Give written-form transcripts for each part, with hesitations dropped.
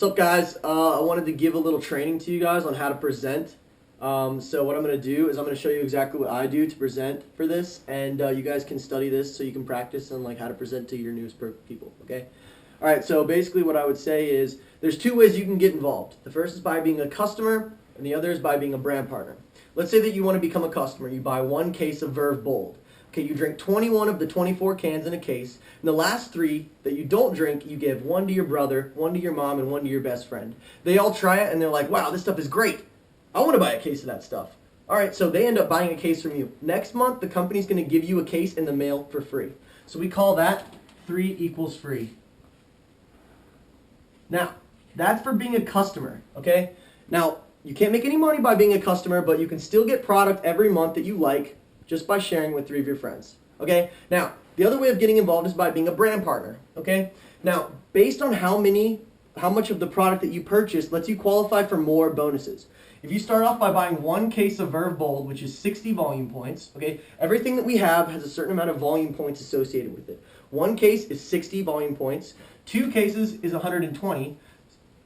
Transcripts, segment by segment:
up, guys? I wanted to give a little training to you guys on how to present. So what I'm going to do is I'm going to show you exactly what I do to present for this, and you guys can study this so you can practice on like how to present to your newest people, okay? All right, so basically what I would say is there's two ways you can get involved. The first is by being a customer, and the other is by being a brand partner. Let's say that you want to become a customer. You buy one case of Verve Bold. Okay, you drink 21 of the 24 cans in a case, and the last 3 that you don't drink, you give 1 to your brother, 1 to your mom, and 1 to your best friend. They all try it, and they're like, wow, this stuff is great. I want to buy a case of that stuff. All right, so they end up buying a case from you. Next month, the company's going to give you a case in the mail for free. So we call that 3 equals free. Now, that's for being a customer, okay? Now, you can't make any money by being a customer, but you can still get product every month that you like just by sharing with 3 of your friends, okay? Now, the other way of getting involved is by being a brand partner, okay? Now, based on how much of the product that you purchase lets you qualify for more bonuses. If you start off by buying 1 case of Verve Bold, which is 60 volume points, okay? Everything that we have has a certain amount of volume points associated with it. 1 case is 60 volume points. 2 cases is 120.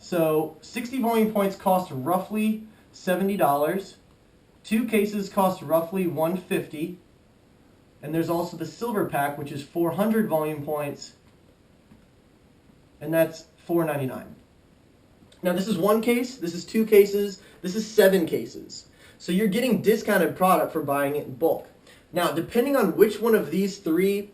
So 60 volume points cost roughly $70. 2 cases cost roughly $150. And there's also the silver pack, which is 400 volume points, and that's $4.99. Now this is 1 case, this is 2 cases, this is 7 cases. So you're getting discounted product for buying it in bulk. Now, depending on which one of these 3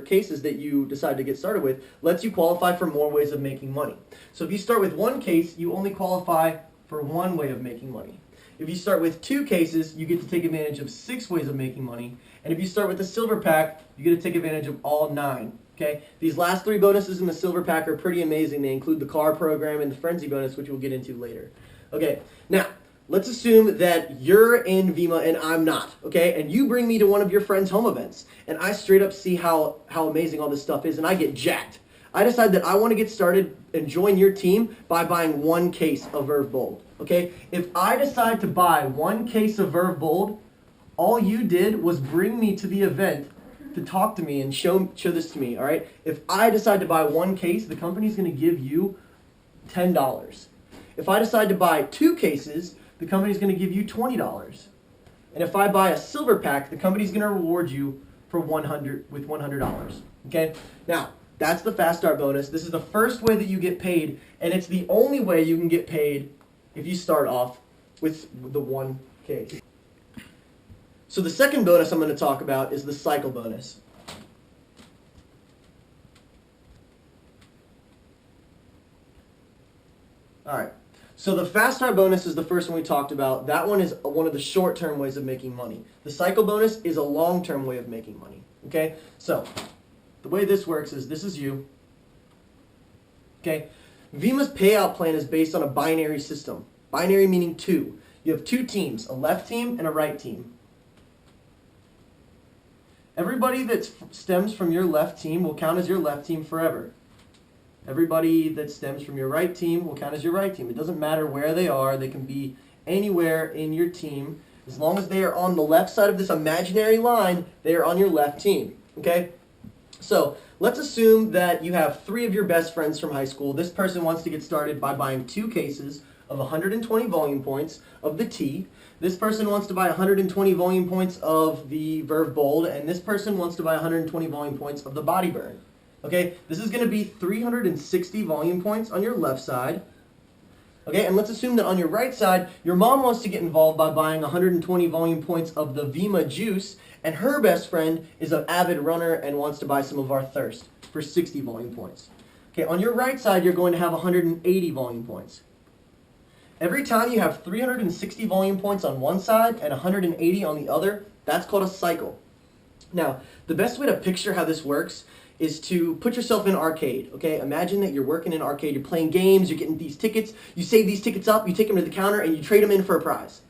cases that you decide to get started with, lets you qualify for more ways of making money. So if you start with 1 case, you only qualify for 1 way of making money. If you start with 2 cases, you get to take advantage of 6 ways of making money. And if you start with the silver pack, you get to take advantage of all 9. Okay? These last 3 bonuses in the silver pack are pretty amazing. They include the car program and the frenzy bonus, which we'll get into later. Okay, now, let's assume that you're in Vemma and I'm not, okay? And you bring me to one of your friends' home events, and I straight up see how amazing all this stuff is, and I get jacked. I decide that I want to get started and join your team by buying 1 case of Verve Bold, okay? If I decide to buy 1 case of Verve Bold, all you did was bring me to the event to talk to me and show this to me, all right? If I decide to buy 1 case, the company's going to give you $10. If I decide to buy 2 cases, the company's going to give you $20. And if I buy a silver pack, the company's going to reward you for $100. Okay? Now, that's the fast start bonus. This is the first way that you get paid, and it's the only way you can get paid if you start off with the 1 case. So the second bonus I'm going to talk about is the cycle bonus. All right. So the fast start bonus is the first one we talked about. That one is one of the short-term ways of making money. The cycle bonus is a long-term way of making money. Okay? So the way this works is this is you. Okay? Vemma's payout plan is based on a binary system. Binary meaning 2. You have 2 teams, a left team and a right team. Everybody that stems from your left team will count as your left team forever. Everybody that stems from your right team will count as your right team. It doesn't matter where they are. They can be anywhere in your team. As long as they are on the left side of this imaginary line, they are on your left team. Okay? So let's assume that you have 3 of your best friends from high school. This person wants to get started by buying 2 cases of 120 volume points of the tea. This person wants to buy 120 volume points of the Verve Bold, and this person wants to buy 120 volume points of the Body Burn. Okay, this is going to be 360 volume points on your left side. Okay, and let's assume that on your right side, your mom wants to get involved by buying 120 volume points of the Vemma juice, and her best friend is an avid runner and wants to buy some of our Thirst for 60 volume points. Okay, on your right side, you're going to have 180 volume points. Every time you have 360 volume points on one side and 180 on the other, that's called a cycle. Now, the best way to picture how this works is to put yourself in an arcade, okay? Imagine that you're working in an arcade, you're playing games, you're getting these tickets, you save these tickets up, you take them to the counter, and you trade them in for a prize.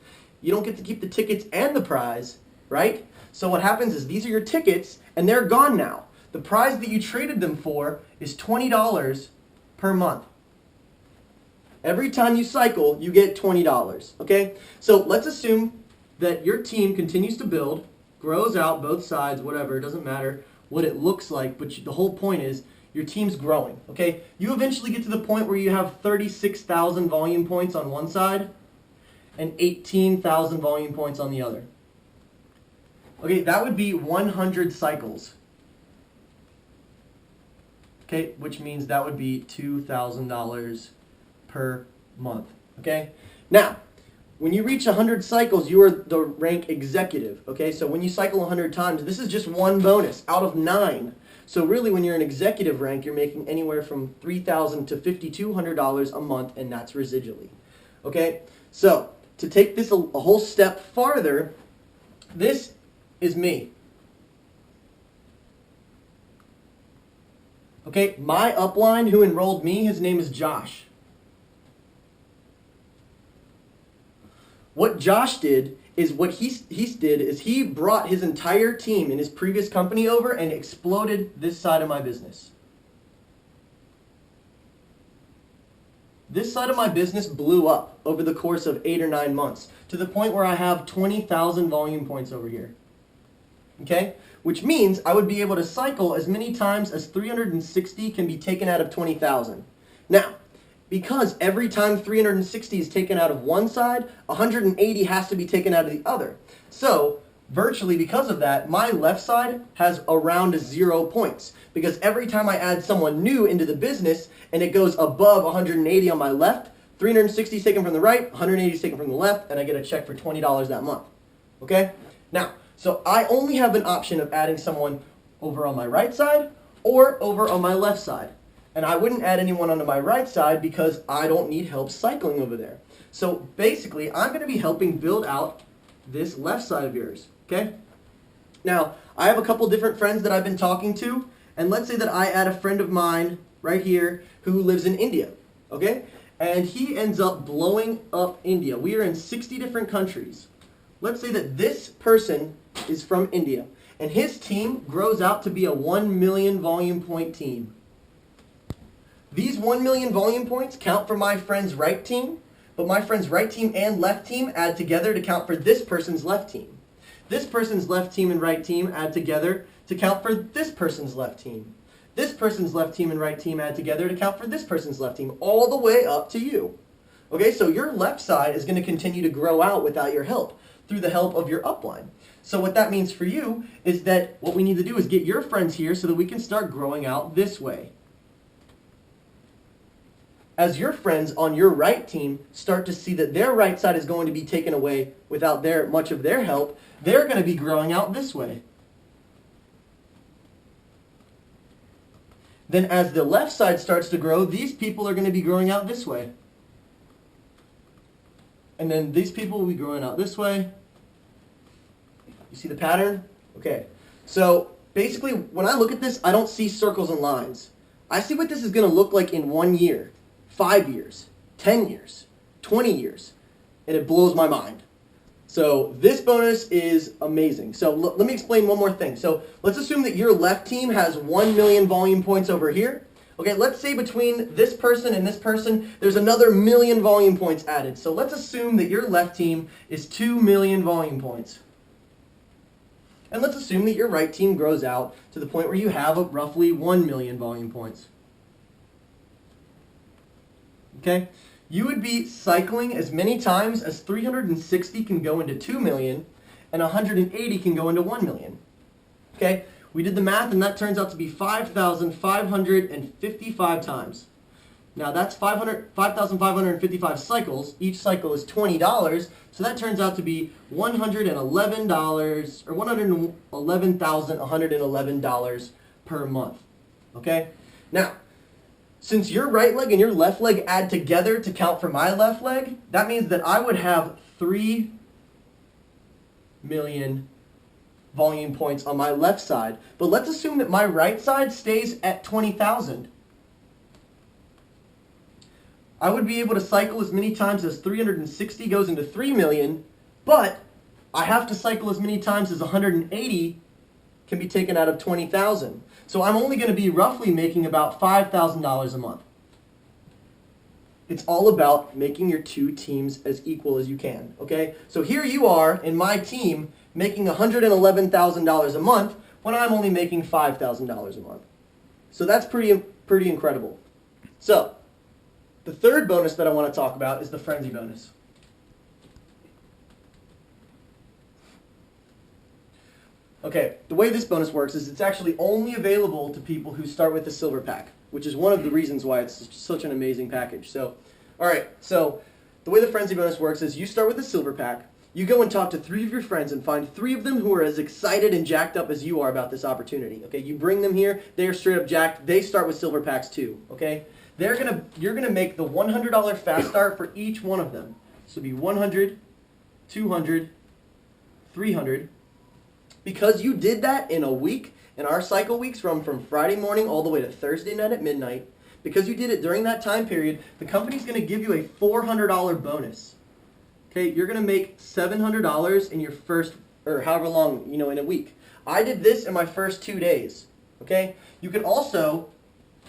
You don't get to keep the tickets and the prize, right? So what happens is these are your tickets, and they're gone now. The prize that you traded them for is $20 per month. Every time you cycle, you get $20, okay? So let's assume that your team continues to build, grows out both sides, whatever, it doesn't matter what it looks like, but the whole point is your team's growing, okay? You eventually get to the point where you have 36,000 volume points on one side and 18,000 volume points on the other. Okay, that would be 100 cycles. Okay, which means that would be $2,000 per month, okay? Now, when you reach 100 cycles, you are the rank executive, okay? So when you cycle 100 times, this is just one bonus out of 9. So really, when you're an executive rank, you're making anywhere from $3,000 to $5,200 a month, and that's residually, okay? So to take this a whole step farther, this is me. Okay, my upline who enrolled me, his name is Josh. What Josh did is he brought his entire team in his previous company over and exploded this side of my business. This side of my business blew up over the course of 8 or 9 months to the point where I have 20,000 volume points over here. Okay? Which means I would be able to cycle as many times as 360 can be taken out of 20,000. Now, because every time 360 is taken out of one side, 180 has to be taken out of the other. So, virtually because of that, my left side has around 0 points. Because every time I add someone new into the business and it goes above 180 on my left, 360 is taken from the right, 180 is taken from the left, and I get a check for $20 that month. Okay? Now, so I only have an option of adding someone over on my right side or over on my left side. And I wouldn't add anyone onto my right side because I don't need help cycling over there. So basically, I'm going to be helping build out this left side of yours, okay? Now, I have a couple different friends that I've been talking to, and let's say that I add a friend of mine right here who lives in India, okay? And he ends up blowing up India. We are in 60 different countries. Let's say that this person is from India, and his team grows out to be a 1 million volume point team. These 1 million volume points count for my friend's right team, but my friend's right team and left team add together to count for this person's left team. This person's left team and right team add together to count for this person's left team. This person's left team and right team add together to count for this person's left team, all the way up to you. Okay, so your left side is going to continue to grow out without your help, through the help of your upline. So what that means for you is that what we need to do is get your friends here so that we can start growing out this way. As your friends on your right team start to see that their right side is going to be taken away without much of their help, they're going to be growing out this way. Then as the left side starts to grow, these people are going to be growing out this way. And then these people will be growing out this way. You see the pattern? Okay. So basically, when I look at this, I don't see circles and lines. I see what this is going to look like in 1 year, 5 years, 10 years, 20 years, and it blows my mind. So this bonus is amazing. So let me explain one more thing. So let's assume that your left team has 1 million volume points over here. Okay, let's say between this person and this person, there's another 1 million volume points added. So let's assume that your left team is 2 million volume points. And let's assume that your right team grows out to the point where you have roughly 1 million volume points. Okay? You would be cycling as many times as 360 can go into 2 million and 180 can go into 1 million. Okay? We did the math and that turns out to be 5,555 times. Now that's 5,555 cycles. Each cycle is $20, so that turns out to be $111 or $111,111 per month. Okay? Now, since your right leg and your left leg add together to count for my left leg, that means that I would have 3 million volume points on my left side. But let's assume that my right side stays at 20,000. I would be able to cycle as many times as 360 goes into 3 million, but I have to cycle as many times as 180 can be taken out of 20,000. So I'm only going to be roughly making about $5,000 a month. It's all about making your two teams as equal as you can, okay? So here you are in my team making $111,000 a month when I'm only making $5,000 a month. So that's pretty incredible. So the third bonus that I want to talk about is the frenzy bonus. Okay, the way this bonus works is it's actually only available to people who start with the silver pack, which is one of the reasons why it's such an amazing package. So, all right, so the way the frenzy bonus works is you start with the silver pack, you go and talk to 3 of your friends and find 3 of them who are as excited and jacked up as you are about this opportunity. Okay, you bring them here, they are straight up jacked, they start with silver packs too, okay? You're gonna make the $100 fast start for each one of them. So it'll be 100, 200, 300. Because you did that in a week, and our cycle weeks run from Friday morning all the way to Thursday night at midnight, because you did it during that time period, the company's going to give you a $400 bonus. Okay, you're going to make $700 in your first, or however long, in a week. I did this in my first 2 days. Okay, you can also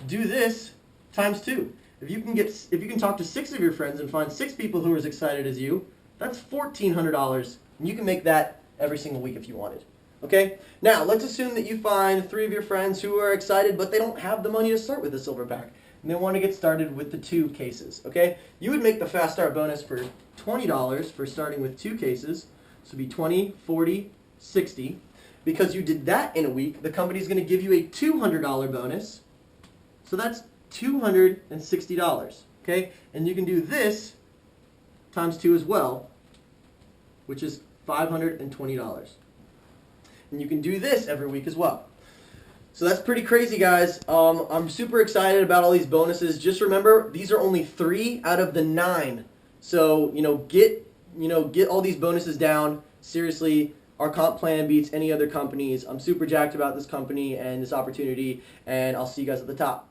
do this times 2. If you can talk to 6 of your friends and find 6 people who are as excited as you, that's $1,400, and you can make that every single week if you wanted. Okay, now let's assume that you find 3 of your friends who are excited, but they don't have the money to start with the silver pack, and they want to get started with the 2 cases. Okay, you would make the fast start bonus for $20 for starting with 2 cases, so it'd be 20, 40, 60. Because you did that in a week, the company's going to give you a $200 bonus, so that's $260. Okay, and you can do this times 2 as well, which is $520. And you can do this every week as well. So that's pretty crazy, guys. I'm super excited about all these bonuses. Just remember, these are only 3 out of the 9. So, get all these bonuses down. Seriously, our comp plan beats any other companies. I'm super jacked about this company and this opportunity, and I'll see you guys at the top.